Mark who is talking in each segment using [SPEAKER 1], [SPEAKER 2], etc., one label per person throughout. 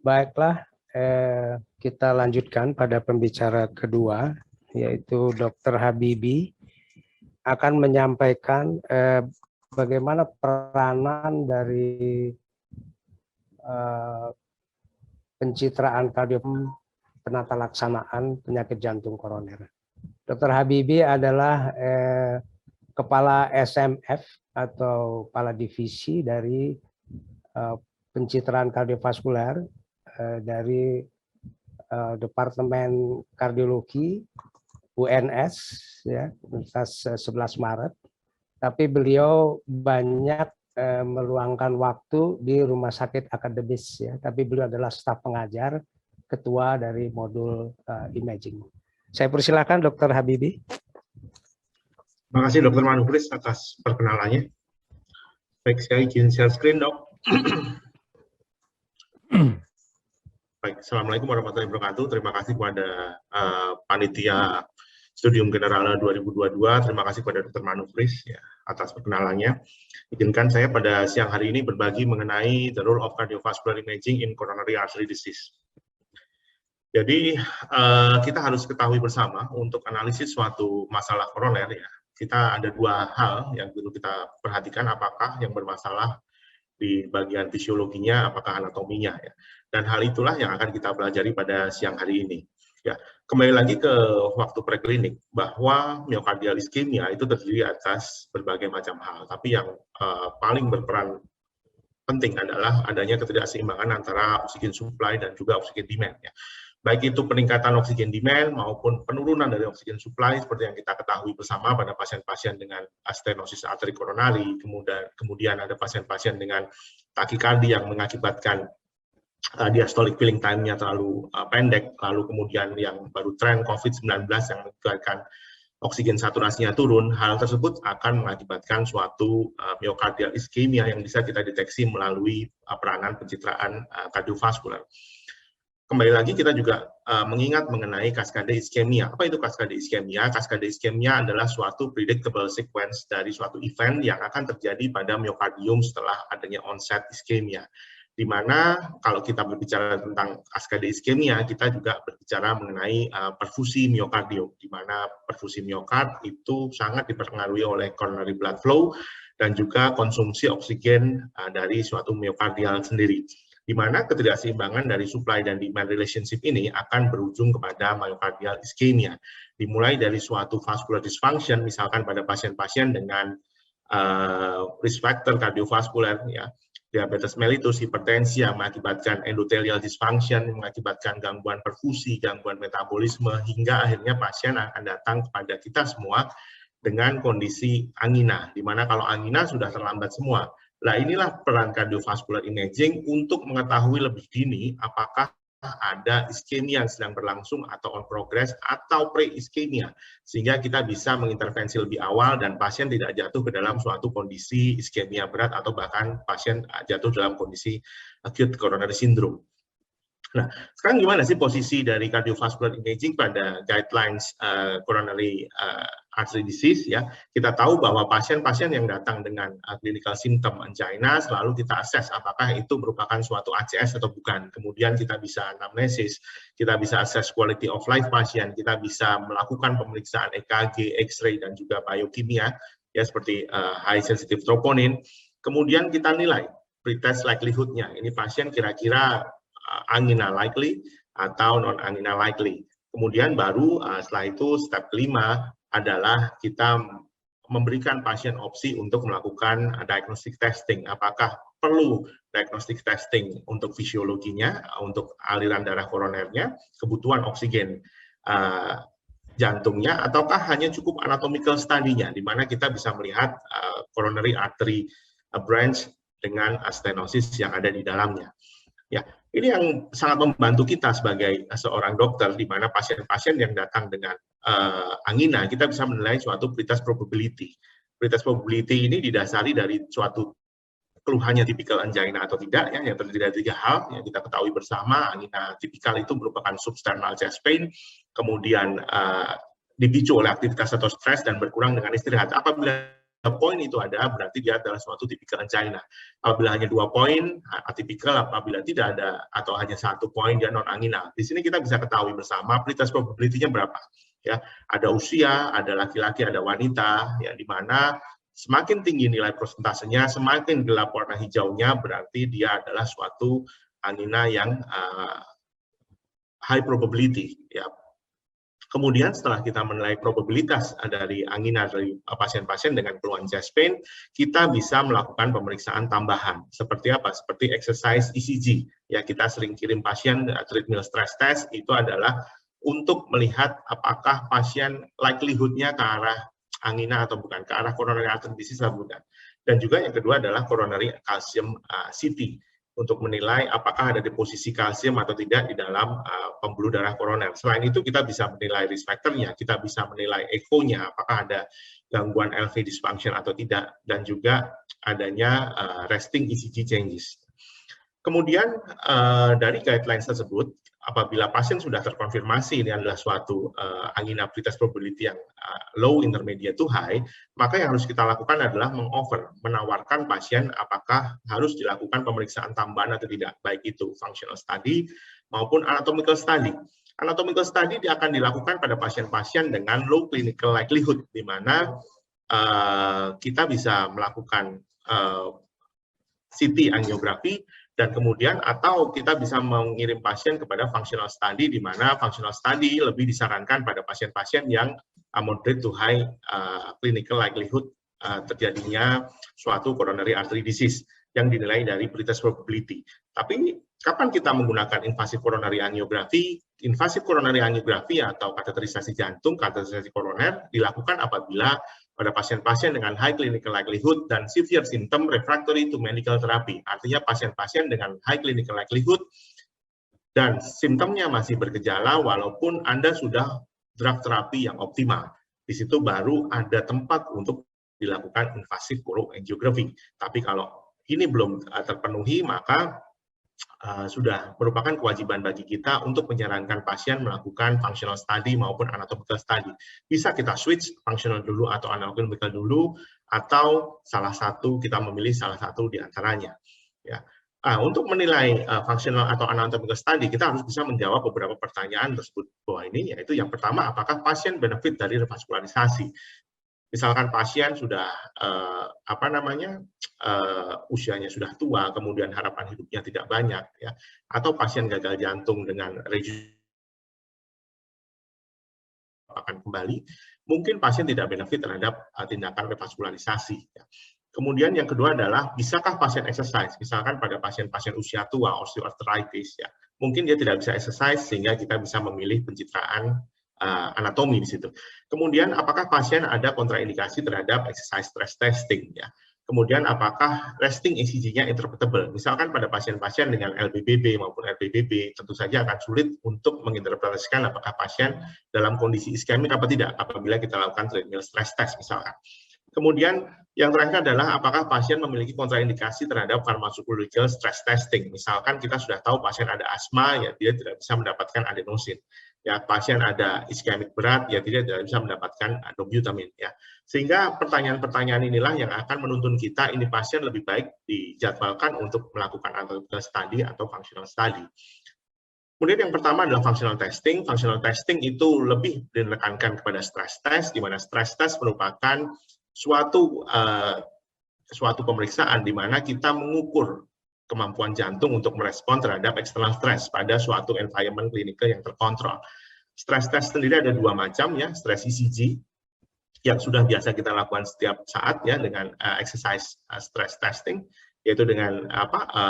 [SPEAKER 1] Baiklah, kita lanjutkan pada pembicara kedua, yaitu Dr. Habibie akan menyampaikan bagaimana peranan dari pencitraan kardiom penata laksanaan penyakit jantung koroner. Dr. Habibie adalah kepala SMF atau kepala divisi dari pencitraan kardiovaskuler dari Departemen Kardiologi UNS ya, Universitas 11 Maret. Tapi beliau banyak meluangkan waktu di rumah sakit akademis ya, tapi beliau adalah staf pengajar, ketua dari modul imaging. Saya persilakan Dr. Habibie.
[SPEAKER 2] Terima kasih Dr. Manufris atas perkenalannya. Baik, saya izin share screen, Dok. Baik, Assalamualaikum warahmatullahi wabarakatuh. Terima kasih kepada panitia Studium Generale 2022. Terima kasih kepada Dr. Manufris ya, atas perkenalannya. Izinkan saya pada siang hari ini berbagi mengenai the role of cardiovascular imaging in coronary artery disease. Jadi kita harus ketahui bersama untuk analisis suatu masalah koroner ya. Kita ada dua hal yang perlu kita perhatikan, apakah yang bermasalah di bagian fisiologinya, apakah anatominya ya. Dan hal itulah yang akan kita pelajari pada siang hari ini. Ya, kembali lagi ke waktu preklinik bahwa myocardial ischemia itu terdiri atas berbagai macam hal, tapi yang paling berperan penting adalah adanya ketidakseimbangan antara oksigen supply dan juga oksigen demand ya. Baik itu peningkatan oksigen demand maupun penurunan dari oksigen supply seperti yang kita ketahui bersama pada pasien-pasien dengan stenosis arteri koronari, kemudian ada pasien-pasien dengan takikardi yang mengakibatkan diastolic filling time-nya terlalu pendek, lalu kemudian yang baru tren COVID-19 yang mengakibatkan oksigen saturasinya turun. Hal tersebut akan mengakibatkan suatu myocardial ischemia yang bisa kita deteksi melalui peranan pencitraan kardiovaskuler. Kembali lagi kita juga mengingat mengenai kaskade iskemia. Apa itu kaskade iskemia? Kaskade iskemia adalah suatu predictable sequence dari suatu event yang akan terjadi pada myokardium setelah adanya onset iskemia. Di mana kalau kita berbicara tentang kaskade iskemia, kita juga berbicara mengenai perfusi myokardium, di mana perfusi miokard itu sangat dipengaruhi oleh coronary blood flow dan juga konsumsi oksigen dari suatu myokardial sendiri, di mana ketidakseimbangan dari supply dan demand relationship ini akan berujung kepada myocardial ischemia. Dimulai dari suatu vascular dysfunction, misalkan pada pasien-pasien dengan risk factor kardiovaskuler, ya, diabetes mellitus, hipertensi yang mengakibatkan endothelial dysfunction, mengakibatkan gangguan perfusi, gangguan metabolisme, hingga akhirnya pasien akan datang kepada kita semua dengan kondisi angina, di mana kalau angina sudah terlambat semua. Nah, inilah peran cardiovascular imaging untuk mengetahui lebih dini apakah ada iskemia yang sedang berlangsung atau on progress atau pre-iskemia, sehingga kita bisa mengintervensi lebih awal dan pasien tidak jatuh ke dalam suatu kondisi iskemia berat atau bahkan pasien jatuh dalam kondisi acute coronary syndrome. Nah, sekarang gimana sih posisi dari cardiovascular imaging pada guidelines coronary artery disease ya? Kita tahu bahwa pasien-pasien yang datang dengan clinical symptom angina selalu kita assess apakah itu merupakan suatu ACS atau bukan. Kemudian kita bisa anamnesis, kita bisa assess quality of life pasien, kita bisa melakukan pemeriksaan EKG, X-ray dan juga biokimia ya seperti high sensitive troponin. Kemudian kita nilai pretest likelihood-nya. Ini pasien kira-kira angina likely atau non angina likely. Kemudian baru setelah itu step kelima adalah kita memberikan pasien opsi untuk melakukan diagnostic testing. Apakah perlu diagnostic testing untuk fisiologinya, untuk aliran darah koronernya, kebutuhan oksigen jantungnya, ataukah hanya cukup anatomical study-nya, di mana kita bisa melihat coronary artery branch dengan stenosis yang ada di dalamnya. Ya, ini yang sangat membantu kita sebagai seorang dokter, di mana pasien-pasien yang datang dengan angina, kita bisa menilai suatu pretest probability. Pretest probability ini didasari dari suatu keluhannya tipikal angina atau tidak, ya, yang terdiri dari 3 hal yang kita ketahui bersama. Angina tipikal itu merupakan substernal chest pain, kemudian dipicu oleh aktivitas atau stres dan berkurang dengan istirahat. Apabila poin itu ada, berarti dia adalah suatu tipikal angina. Apabila hanya 2 poin, atipikal. Apabila tidak ada atau hanya 1 poin, dia non angina. Di sini kita bisa ketahui bersama pretest probability-nya berapa. Ya, ada usia, ada laki-laki, ada wanita, ya, di mana semakin tinggi nilai prosentasenya, semakin gelap warna hijaunya, berarti dia adalah suatu angina yang high probability. Ya. Kemudian setelah kita menilai probabilitas dari angina dari pasien-pasien dengan keluhan chest pain, kita bisa melakukan pemeriksaan tambahan. Seperti apa? Seperti exercise ECG. Ya, kita sering kirim pasien treadmill stress test, itu adalah untuk melihat apakah pasien likelihood-nya ke arah angina atau bukan, ke arah coronary artery disease atau bukan. Dan juga yang kedua adalah coronary calcium CT, untuk menilai apakah ada deposisi kalsium atau tidak di dalam pembuluh darah koroner. Selain itu, kita bisa menilai risk factor-nya, kita bisa menilai echo-nya, apakah ada gangguan LV dysfunction atau tidak, dan juga adanya resting ECG changes. Kemudian dari guidelines tersebut, apabila pasien sudah terkonfirmasi ini adalah suatu angina pretest probability yang low, intermediate to high, maka yang harus kita lakukan adalah menawarkan pasien apakah harus dilakukan pemeriksaan tambahan atau tidak, baik itu functional study maupun anatomical study. Anatomical study akan dilakukan pada pasien-pasien dengan low clinical likelihood, di mana kita bisa melakukan CT angiografi, dan kemudian atau kita bisa mengirim pasien kepada functional study, di mana functional study lebih disarankan pada pasien-pasien yang moderate to high clinical likelihood terjadinya suatu coronary artery disease yang dinilai dari pretest probability. Tapi kapan kita menggunakan invasive coronary angiography? Invasive coronary angiography atau kateterisasi jantung, kateterisasi koroner dilakukan apabila pada pasien-pasien dengan high clinical likelihood dan severe symptom refractory to medical therapy. Artinya pasien-pasien dengan high clinical likelihood dan simptomnya masih bergejala walaupun Anda sudah drug terapi yang optimal. Di situ baru ada tempat untuk dilakukan invasive coronary. Tapi kalau ini belum terpenuhi, maka sudah merupakan kewajiban bagi kita untuk menyarankan pasien melakukan functional study maupun anatomical study. Bisa kita switch functional dulu atau anatomical dulu, atau kita memilih salah satu di antaranya. Ya. Untuk menilai functional atau anatomical study, kita harus bisa menjawab beberapa pertanyaan tersebut bahwa ini, yaitu yang pertama, apakah pasien benefit dari revaskularisasi? Misalkan pasien sudah usianya sudah tua, kemudian harapan hidupnya tidak banyak, ya, atau pasien gagal jantung dengan akan kembali, mungkin pasien tidak benefit terhadap tindakan revaskularisasi. Ya. Kemudian yang kedua adalah, bisakah pasien exercise? Misalkan pada pasien-pasien usia tua, osteoarthritis, ya, mungkin dia tidak bisa exercise sehingga kita bisa memilih pencitraan anatomi di situ. Kemudian apakah pasien ada kontraindikasi terhadap exercise stress testing, ya. Kemudian apakah resting ECG-nya interpretable? Misalkan pada pasien-pasien dengan LBBB maupun RBBB, tentu saja akan sulit untuk menginterpretasikan apakah pasien dalam kondisi iskemik apa tidak apabila kita lakukan treadmill stress test misalkan. Kemudian yang terakhir adalah apakah pasien memiliki kontraindikasi terhadap pharmacological stress testing. Misalkan kita sudah tahu pasien ada asma, ya dia tidak bisa mendapatkan adenosin. Ya, pasien ada iskemik berat, ya tidak bisa mendapatkan dobutamine. Ya. Sehingga pertanyaan-pertanyaan inilah yang akan menuntun kita, ini pasien lebih baik dijadwalkan untuk melakukan anatomical study atau functional study. Kemudian yang pertama adalah functional testing. Functional testing itu lebih dinekankan kepada stress test, di mana stress test merupakan suatu pemeriksaan di mana kita mengukur kemampuan jantung untuk merespon terhadap external stress pada suatu environment klinikal yang terkontrol. Stress test sendiri ada dua macam, ya, stress ECG yang sudah biasa kita lakukan setiap saat, ya, dengan exercise stress testing, yaitu dengan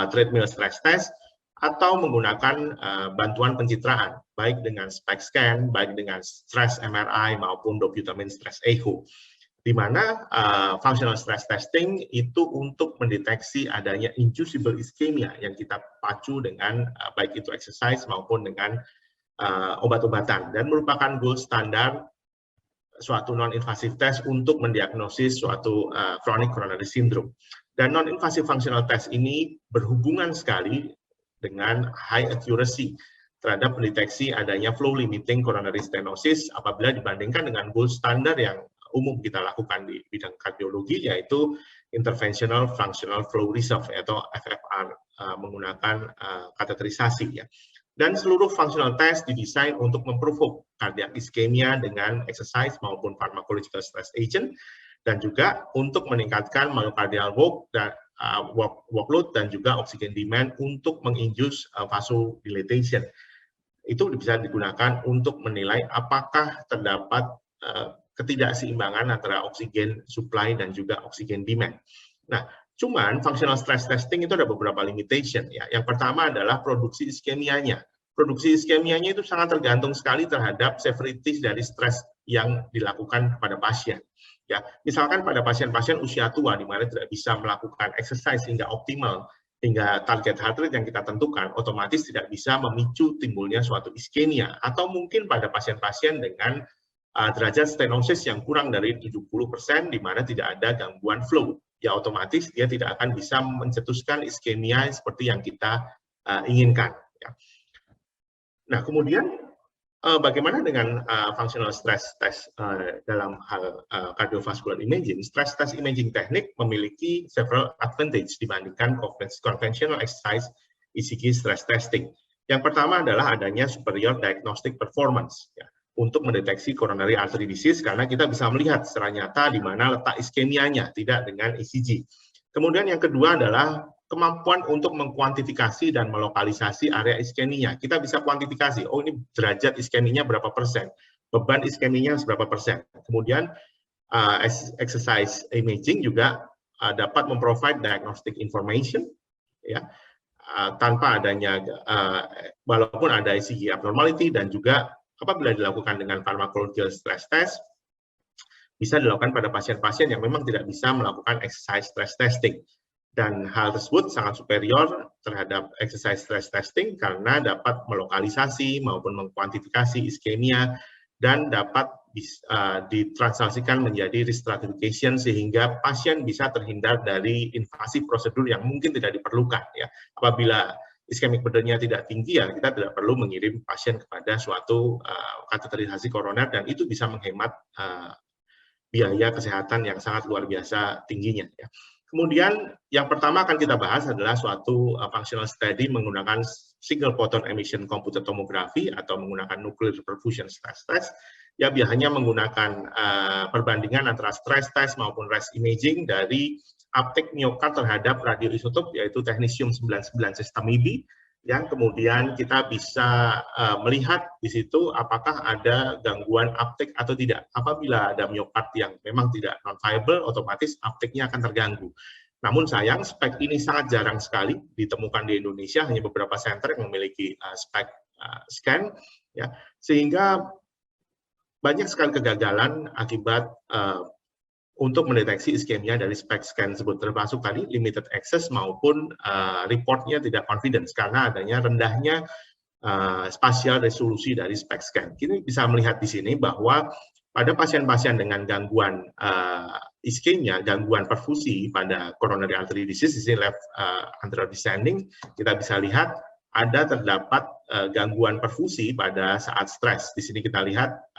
[SPEAKER 2] treadmill stress test, atau menggunakan bantuan pencitraan, baik dengan SPECT scan, baik dengan stress MRI maupun dobutamine stress echo. Di mana functional stress testing itu untuk mendeteksi adanya inducible ischemia yang kita pacu dengan baik itu exercise maupun dengan obat-obatan, dan merupakan gold standar suatu non-invasive test untuk mendiagnosis suatu chronic coronary syndrome. Dan non-invasive functional test ini berhubungan sekali dengan high accuracy terhadap mendeteksi adanya flow limiting coronary stenosis apabila dibandingkan dengan gold standard yang umum kita lakukan di bidang kardiologi, yaitu interventional functional flow reserve atau FFR menggunakan kateterisasi ya. Dan seluruh functional test didesain untuk memprovok cardiac ischemia dengan exercise maupun pharmacological stress agent, dan juga untuk meningkatkan myocardial workload dan juga oxygen demand untuk menginduce vasodilatation. Itu bisa digunakan untuk menilai apakah terdapat ketidakseimbangan antara oksigen supply dan juga oksigen demand. Nah, cuman functional stress testing itu ada beberapa limitation ya. Yang pertama adalah produksi iskemianya. Produksi iskemianya itu sangat tergantung sekali terhadap severity dari stres yang dilakukan pada pasien. Ya, misalkan pada pasien-pasien usia tua di mana tidak bisa melakukan exercise hingga optimal, hingga target heart rate yang kita tentukan, otomatis tidak bisa memicu timbulnya suatu iskemia. Atau mungkin pada pasien-pasien dengan derajat stenosis yang kurang dari 70%, di mana tidak ada gangguan flow, ya otomatis dia tidak akan bisa mencetuskan iskemia seperti yang kita inginkan. Ya. Nah, kemudian bagaimana dengan functional stress test dalam hal cardiovascular imaging? Stress test imaging teknik memiliki several advantage dibandingkan conventional exercise ECG stress testing. Yang pertama adalah adanya superior diagnostic performance ya, untuk mendeteksi coronary artery disease, karena kita bisa melihat secara nyata di mana letak iskemianya, tidak dengan ECG. Kemudian yang kedua adalah kemampuan untuk mengkuantifikasi dan melokalisasi area iskeminya. Kita bisa kuantifikasi, oh ini derajat iskeminya berapa persen, beban iskeminya berapa persen. Kemudian exercise imaging juga dapat memprovide diagnostic information, ya, tanpa adanya, walaupun ada ECG abnormality, dan juga apabila dilakukan dengan pharmacological stress test, bisa dilakukan pada pasien-pasien yang memang tidak bisa melakukan exercise stress testing. Dan hal tersebut sangat superior terhadap exercise stress testing karena dapat melokalisasi maupun mengkuantifikasi iskemia dan dapat ditranslasikan menjadi risk stratification sehingga pasien bisa terhindar dari invasif prosedur yang mungkin tidak diperlukan. Ya. Apabila iskemik burdennya tidak tinggi, ya kita tidak perlu mengirim pasien kepada suatu kateterisasi koroner, dan itu bisa menghemat biaya kesehatan yang sangat luar biasa tingginya. Ya. Kemudian yang pertama akan kita bahas adalah suatu functional study menggunakan single photon emission computed tomography atau menggunakan nuclear perfusion stress test. Ya, biasanya menggunakan perbandingan antara stress test maupun RES imaging dari uptake miokard terhadap radioisotop yaitu technetium-99 system-IB. Yang kemudian kita bisa melihat di situ apakah ada gangguan uptake atau tidak. Apabila ada miokard yang memang tidak non-viable, otomatis uptake-nya akan terganggu. Namun sayang, spek ini sangat jarang sekali ditemukan di Indonesia, hanya beberapa center yang memiliki spek scan, ya, sehingga banyak sekali kegagalan akibat untuk mendeteksi iskemia dari spek scan tersebut, termasuk tadi limited access maupun reportnya tidak confidence karena adanya rendahnya spasial resolusi dari spek scan. Kita bisa melihat di sini bahwa pada pasien-pasien dengan gangguan iskemia, gangguan perfusi pada coronary artery disease, di sini left anterior descending, kita bisa lihat ada terdapat gangguan perfusi pada saat stres. Di sini kita lihat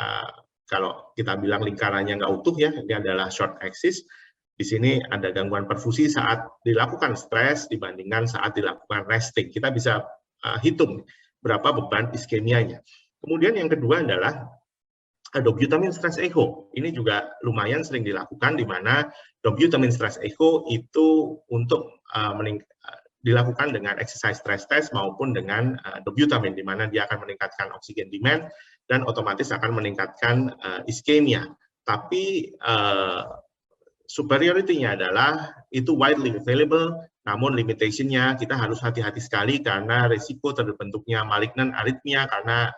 [SPEAKER 2] kalau kita bilang lingkarannya nggak utuh ya, ini adalah short axis. Di sini ada gangguan perfusi saat dilakukan stres dibandingkan saat dilakukan resting. Kita bisa hitung berapa beban iskemianya. Kemudian yang kedua adalah dobutamine stress echo. Ini juga lumayan sering dilakukan, di mana dobutamine stress echo itu untuk dilakukan dengan exercise stress test maupun dengan dobutamine, di mana dia akan meningkatkan oksigen demand dan otomatis akan meningkatkan iskemia. Tapi superiority-nya adalah itu widely available, namun limitation-nya kita harus hati-hati sekali karena risiko terbentuknya malignant arrhythmia karena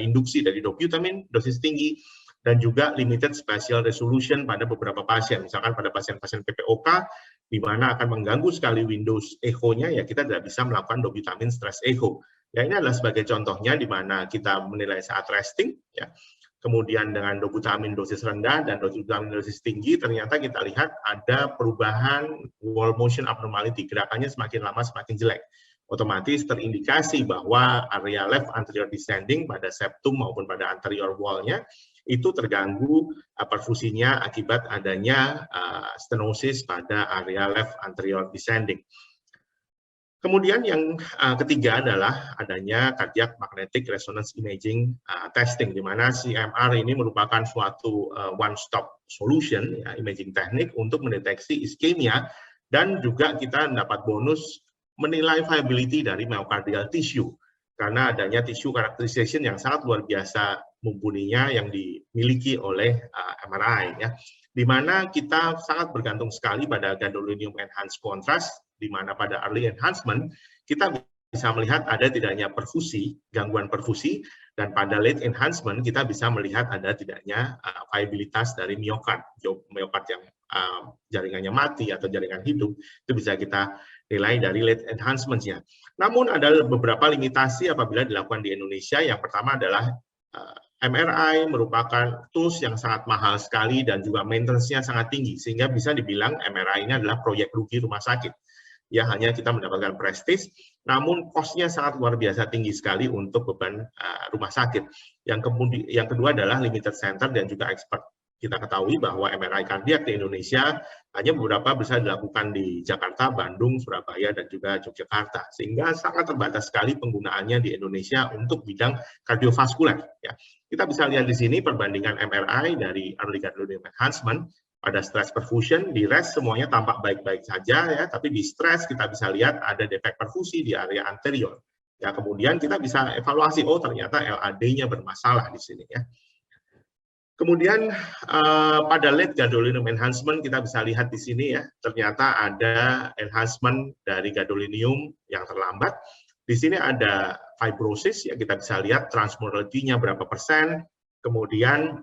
[SPEAKER 2] induksi dari dobutamine dosis tinggi, dan juga limited spatial resolution pada beberapa pasien. Misalkan pada pasien-pasien PPOK, di mana akan mengganggu sekali Windows echo-nya, ya kita tidak bisa melakukan dobutamine stress echo. Ya, ini adalah sebagai contohnya di mana kita menilai saat resting, ya. Kemudian dengan dobutamine dosis rendah dan dobutamine dosis tinggi, ternyata kita lihat ada perubahan wall motion abnormality, gerakannya semakin lama semakin jelek. Otomatis terindikasi bahwa area left anterior descending pada septum maupun pada anterior wall-nya itu terganggu perfusinya akibat adanya stenosis pada area left anterior descending. Kemudian yang ketiga adalah adanya cardiac magnetic resonance imaging testing, di mana CMR ini merupakan suatu one-stop solution, ya, imaging teknik untuk mendeteksi iskemia, dan juga kita mendapat bonus menilai viability dari myocardial tissue, karena adanya tissue characterization yang sangat luar biasa mumpuninya yang dimiliki oleh MRI, ya, di mana kita sangat bergantung sekali pada gadolinium enhanced contrast, di mana pada early enhancement kita bisa melihat ada tidaknya perfusi, gangguan perfusi, dan pada late enhancement kita bisa melihat ada tidaknya viabilitas dari miokard yang jaringannya mati atau jaringan hidup, itu bisa kita nilai dari late enhancement-nya. Namun ada beberapa limitasi apabila dilakukan di Indonesia. Yang pertama adalah MRI merupakan tools yang sangat mahal sekali dan juga maintenance-nya sangat tinggi, sehingga bisa dibilang MRI ini adalah proyek rugi rumah sakit. Ya, hanya kita mendapatkan prestis, namun cost-nya sangat luar biasa tinggi sekali untuk beban rumah sakit. Yang kedua adalah limited center dan juga expert. Kita ketahui bahwa MRI kardiak di Indonesia hanya beberapa bisa dilakukan di Jakarta, Bandung, Surabaya, dan juga Yogyakarta, sehingga sangat terbatas sekali penggunaannya di Indonesia untuk bidang kardiovaskuler. Ya, kita bisa lihat di sini perbandingan MRI dari early gadolinium enhancement. Pada stress perfusion, di rest semuanya tampak baik-baik saja, ya, tapi di stress kita bisa lihat ada defek perfusi di area anterior. Ya, kemudian kita bisa evaluasi, oh ternyata LAD-nya bermasalah di sini, ya. Kemudian pada late gadolinium enhancement kita bisa lihat di sini, ya, ternyata ada enhancement dari gadolinium yang terlambat. Di sini ada fibrosis, ya, kita bisa lihat transmorality-nya berapa persen, kemudian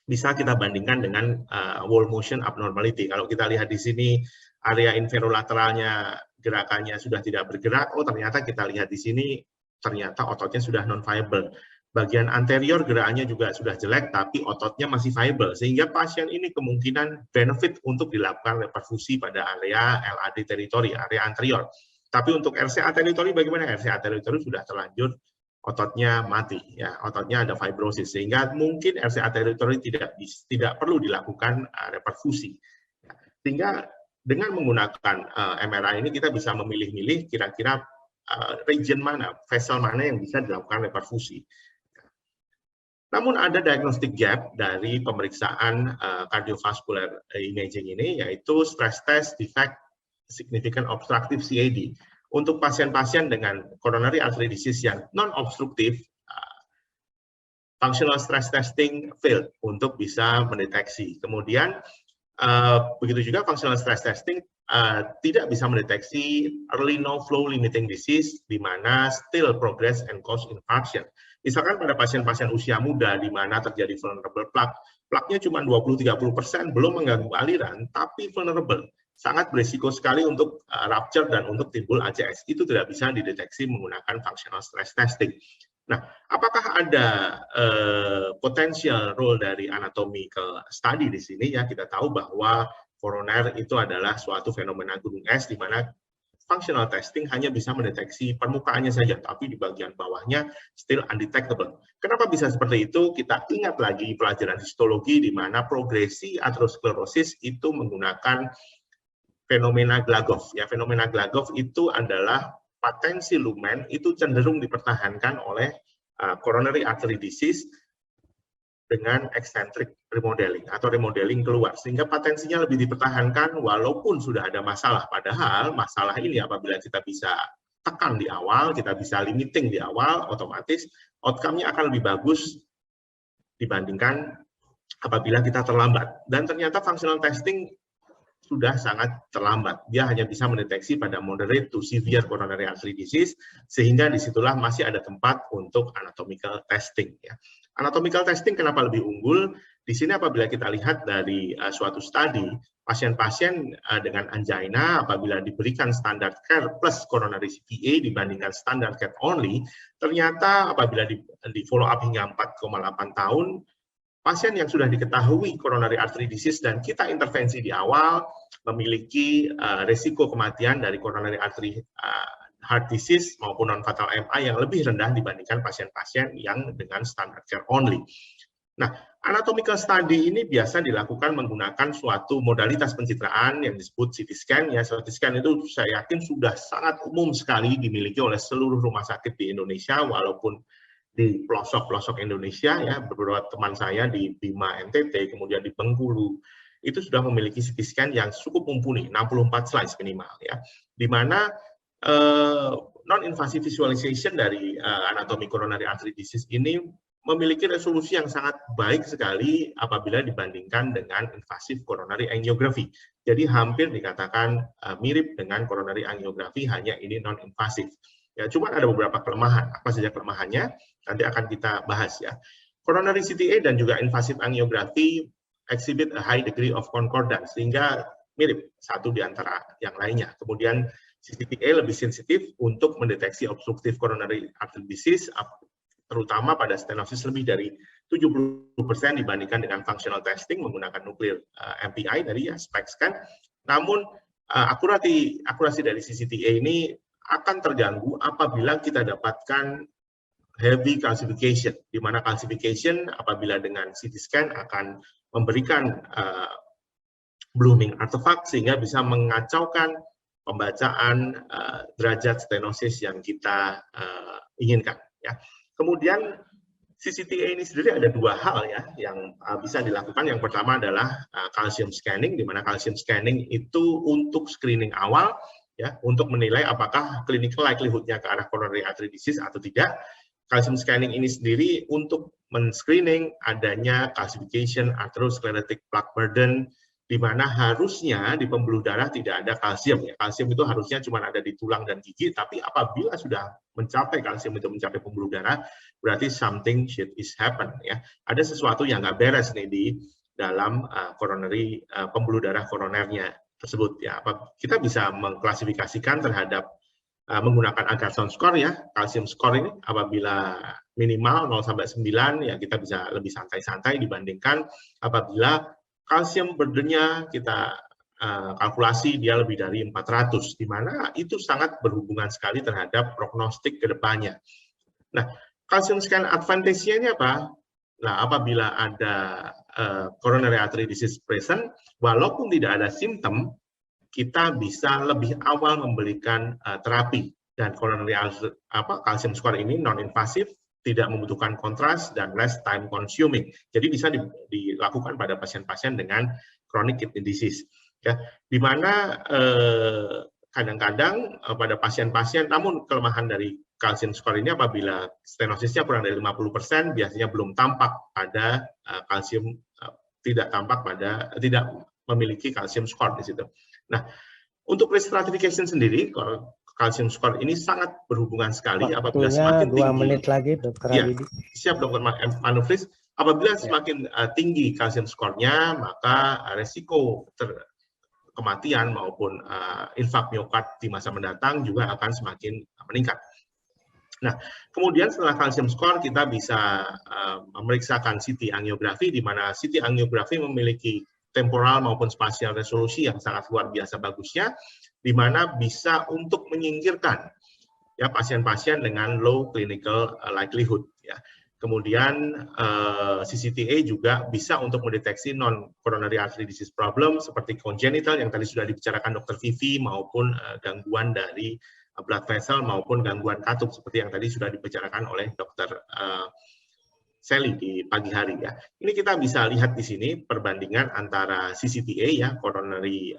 [SPEAKER 2] bisa kita bandingkan dengan wall motion abnormality. Kalau kita lihat di sini area inferolateralnya gerakannya sudah tidak bergerak, oh ternyata kita lihat di sini ternyata ototnya sudah non viable. Bagian anterior gerakannya juga sudah jelek, tapi ototnya masih viable, sehingga pasien ini kemungkinan benefit untuk dilakukan reperfusi pada area LAD teritori, area anterior. Tapi untuk RCA teritori bagaimana? RCA teritori sudah terlanjur ototnya mati, ya, ototnya ada fibrosis, sehingga mungkin RCA teritori tidak perlu dilakukan reperfusi. Sehingga dengan menggunakan MRI ini kita bisa memilih-milih kira-kira region mana, vessel mana yang bisa dilakukan reperfusi. Namun ada diagnostic gap dari pemeriksaan cardiovascular imaging ini, yaitu stress test defect significant obstructive CAD. Untuk pasien-pasien dengan coronary artery disease yang non-obstruktif, functional stress testing failed untuk bisa mendeteksi. Kemudian, begitu juga functional stress testing tidak bisa mendeteksi early no flow limiting disease, di mana still progress and cause infarction. Misalkan pada pasien-pasien usia muda, di mana terjadi vulnerable plaque, plaque-nya cuma 20-30%, belum mengganggu aliran, tapi vulnerable. Sangat berisiko sekali untuk rupture dan untuk timbul ACS. Itu tidak bisa dideteksi menggunakan functional stress testing. Nah, apakah ada potential role dari anatomical study di sini? Ya, kita tahu bahwa koroner itu adalah suatu fenomena gunung es, di mana functional testing hanya bisa mendeteksi permukaannya saja, tapi di bagian bawahnya still undetectable. Kenapa bisa seperti itu? Kita ingat lagi pelajaran histologi, di mana progresi aterosklerosis itu menggunakan fenomena Glagov. Ya, fenomena Glagov itu adalah patensi lumen itu cenderung dipertahankan oleh coronary artery disease dengan eccentric remodeling atau remodeling keluar, sehingga potensinya lebih dipertahankan walaupun sudah ada masalah. Padahal masalah ini apabila kita bisa tekan di awal, kita bisa limiting di awal, otomatis outcome-nya akan lebih bagus dibandingkan apabila kita terlambat. Dan ternyata functional testing sudah sangat terlambat. Dia hanya bisa mendeteksi pada moderate to severe coronary artery disease, sehingga disitulah masih ada tempat untuk anatomical testing. Ya. Anatomical testing kenapa lebih unggul? Di sini apabila kita lihat dari suatu studi, pasien-pasien dengan angina apabila diberikan standard care plus coronary CPA dibandingkan standard care only, ternyata apabila di follow up hingga 4,8 tahun, pasien yang sudah diketahui coronary artery disease dan kita intervensi di awal memiliki resiko kematian dari coronary artery heart disease maupun non-fatal MI yang lebih rendah dibandingkan pasien-pasien yang dengan standard care only. Nah, anatomical study ini biasa dilakukan menggunakan suatu modalitas pencitraan yang disebut CT scan. Ya, CT scan itu saya yakin sudah sangat umum sekali dimiliki oleh seluruh rumah sakit di Indonesia, walaupun di pelosok-pelosok Indonesia, ya, beberapa teman saya di Bima NTT, kemudian di Bengkulu, itu sudah memiliki CT scan yang cukup mumpuni, 64 slides minimal, ya, di mana non-invasive visualization dari anatomi coronary artery disease ini memiliki resolusi yang sangat baik sekali apabila dibandingkan dengan invasive coronary angiography. Jadi hampir dikatakan mirip dengan coronary angiography, hanya ini non-invasive. Ya, cuma ada beberapa kelemahan. Apa saja kelemahannya? Nanti akan kita bahas, ya. Coronary CTA dan juga invasive angiography exhibit a high degree of concordance, sehingga mirip satu di antara yang lainnya. Kemudian CTA lebih sensitif untuk mendeteksi obstructive coronary artery disease, terutama pada stenosis lebih dari 70% dibandingkan dengan functional testing menggunakan nuclear MPI dari SPECT scan. Namun akurasi dari CCTA ini akan terganggu apabila kita dapatkan heavy calcification, di mana calcification apabila dengan CT scan akan memberikan blooming artifact sehingga bisa mengacaukan pembacaan derajat stenosis yang kita inginkan, ya. Kemudian CCTA ini sendiri ada dua hal, ya, yang bisa dilakukan. Yang pertama adalah calcium scanning, di mana calcium scanning itu untuk screening awal, ya, untuk menilai apakah clinical likelihood-nya ke arah coronary artery disease atau tidak. Calcium scanning ini sendiri untuk men-screening adanya calcification atherosclerotic plaque burden, di mana harusnya di pembuluh darah tidak ada kalsium. Ya, kalsium itu harusnya cuma ada di tulang dan gigi, tapi apabila sudah mencapai kalsium itu mencapai pembuluh darah, berarti something shit is happen. Ya, ada sesuatu yang nggak beres nih di dalam coronary pembuluh darah koronernya tersebut. Ya, kita bisa mengklasifikasikan terhadap menggunakan Agathon score, ya, kalsium score ini apabila minimal 0 sampai 9, ya kita bisa lebih santai-santai dibandingkan apabila kalsium burden-nya kita kalkulasi dia lebih dari 400, di mana itu sangat berhubungan sekali terhadap prognostik ke depannya. Nah, calcium scan advantage-nya ini apa? Nah, apabila ada coronary artery disease present, walaupun tidak ada simptom, kita bisa lebih awal memberikan terapi, dan coronary calcium score ini non-invasive, tidak membutuhkan kontras dan less time consuming. Jadi bisa dilakukan pada pasien-pasien dengan chronic kidney disease. Ya, di mana kadang-kadang pada pasien-pasien, namun kelemahan dari calcium score ini apabila stenosisnya kurang dari 50%, biasanya belum tampak pada kalsium, tidak memiliki calcium score di situ. Nah, untuk risk stratification sendiri, calcium score ini sangat berhubungan sekali. Waktunya apabila semakin
[SPEAKER 1] 2
[SPEAKER 2] tinggi,
[SPEAKER 1] menit lagi, Dr.
[SPEAKER 2] Ya,
[SPEAKER 1] Habibie.
[SPEAKER 2] siap Dr. Manufris. Apabila semakin tinggi calcium score-nya, maka resiko kematian maupun infark miokard di masa mendatang juga akan semakin meningkat. Nah, kemudian setelah calcium score kita bisa memeriksakan CT angiografi, di mana CT angiografi memiliki temporal maupun spasial resolusi yang sangat luar biasa bagusnya, di mana bisa untuk menyingkirkan, ya, pasien-pasien dengan low clinical likelihood, ya. Kemudian CCTA juga bisa untuk mendeteksi non-coronary artery disease problem seperti congenital yang tadi sudah dibicarakan Dr. Vivi, maupun gangguan dari blood vessel maupun gangguan katup seperti yang tadi sudah dibicarakan oleh Dr. Sally di pagi hari, ya. Ini kita bisa lihat di sini perbandingan antara CCTA, ya, coronary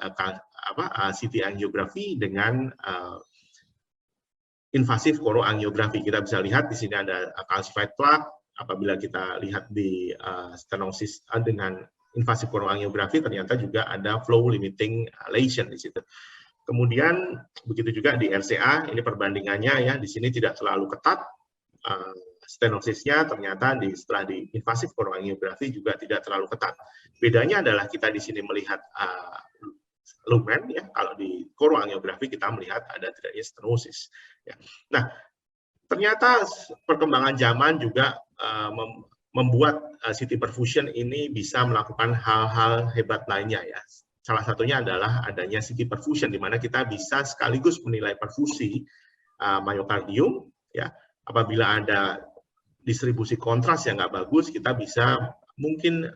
[SPEAKER 2] CT angiografi dengan invasive coroangiografi. Kita bisa lihat di sini ada calcified plaque. Apabila kita lihat di stenosis dengan invasive coroangiografi, ternyata juga ada flow limiting lesion di situ. Kemudian begitu juga di RCA, ini perbandingannya, ya, di sini tidak terlalu ketat. Stenosisnya ternyata setelah di invasive coroangiografi juga tidak terlalu ketat. Bedanya adalah kita di sini melihat lumen, ya, kalau di coroangiografi kita melihat ada tidaknya stenosis. Ya. Nah, ternyata perkembangan zaman juga membuat CT perfusion ini bisa melakukan hal-hal hebat lainnya, ya. Salah satunya adalah adanya CT perfusion, di mana kita bisa sekaligus menilai perfusi myokardium, ya. Apabila ada distribusi kontras yang nggak bagus, kita bisa mungkin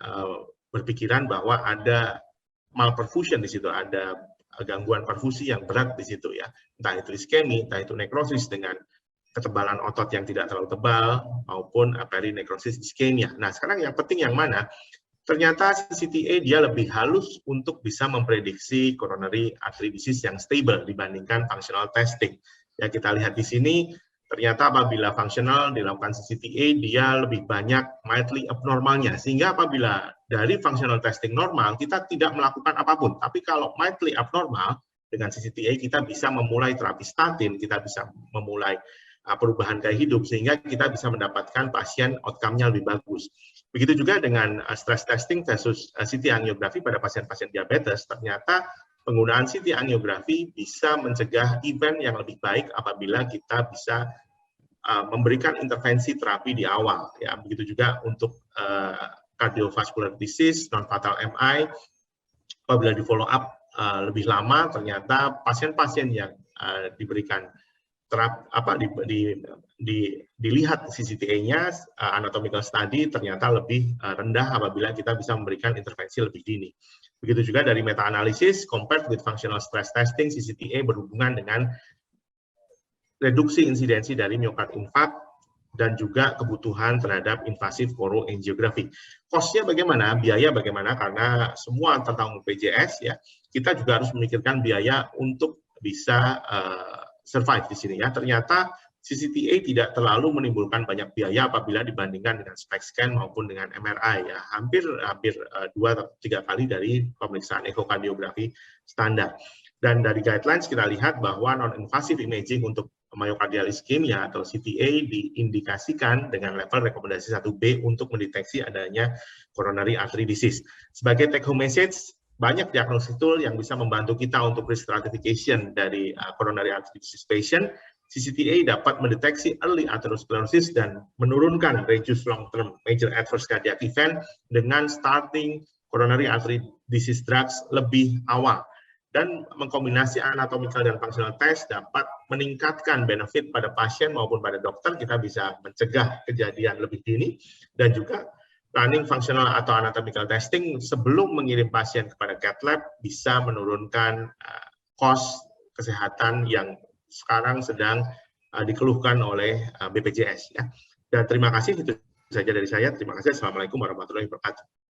[SPEAKER 2] berpikiran bahwa ada malperfusion di situ, ada gangguan perfusi yang berat di situ ya, entah itu iskemi, entah itu nekrosis dengan ketebalan otot yang tidak terlalu tebal maupun perinekrosis iskemia. Nah, sekarang yang penting yang mana? Ternyata CCTA dia lebih halus untuk bisa memprediksi coronary artery disease yang stable dibandingkan functional testing. Ya, kita lihat di sini, ternyata apabila functional dilakukan CCTA, dia lebih banyak mildly abnormalnya. Sehingga apabila dari functional testing normal, kita tidak melakukan apapun. Tapi kalau mildly abnormal, dengan CCTA kita bisa memulai terapi statin, kita bisa memulai perubahan gaya hidup, sehingga kita bisa mendapatkan pasien outcome-nya lebih bagus. Begitu juga dengan stress testing versus CT angiografi pada pasien-pasien diabetes, ternyata penggunaan CT angiografi bisa mencegah event yang lebih baik apabila kita bisa memberikan intervensi terapi di awal. Ya, begitu juga untuk cardiovascular disease, non-fatal MI, apabila di follow up lebih lama, ternyata pasien-pasien yang diberikan dilihat CCTA-nya, anatomical study ternyata lebih rendah apabila kita bisa memberikan intervensi lebih dini. Begitu juga dari meta-analisis, compared with functional stress testing, CCTA berhubungan dengan reduksi insidensi dari myocard infarct dan juga kebutuhan terhadap invasive fluoroangiografi. Cost-nya bagaimana? Biaya bagaimana? Karena semua tentang BPJS, ya, kita juga harus memikirkan biaya untuk bisa survive di sini ya. Ternyata CCTA tidak terlalu menimbulkan banyak biaya apabila dibandingkan dengan SPECT scan maupun dengan MRI ya. Hampir 2-3 kali dari pemeriksaan ekokardiografi standar. Dan dari guidelines kita lihat bahwa non-invasive imaging untuk myocardial ischemia atau CTA diindikasikan dengan level rekomendasi 1B untuk mendeteksi adanya coronary artery disease. Sebagai take home message, banyak diagnosis tool yang bisa membantu kita untuk risk stratification dari coronary artery disease patient. CCTA dapat mendeteksi early atherosclerosis dan menurunkan reduce long-term major adverse cardiac event dengan starting coronary artery disease drugs lebih awal. Dan mengkombinasi anatomical dan functional test dapat meningkatkan benefit pada pasien maupun pada dokter. Kita bisa mencegah kejadian lebih dini dan juga running functional atau anatomical testing sebelum mengirim pasien kepada cath lab bisa menurunkan cost kesehatan yang sekarang sedang dikeluhkan oleh BPJS. Ya. Dan terima kasih, itu saja dari saya. Terima kasih. Assalamualaikum warahmatullahi wabarakatuh.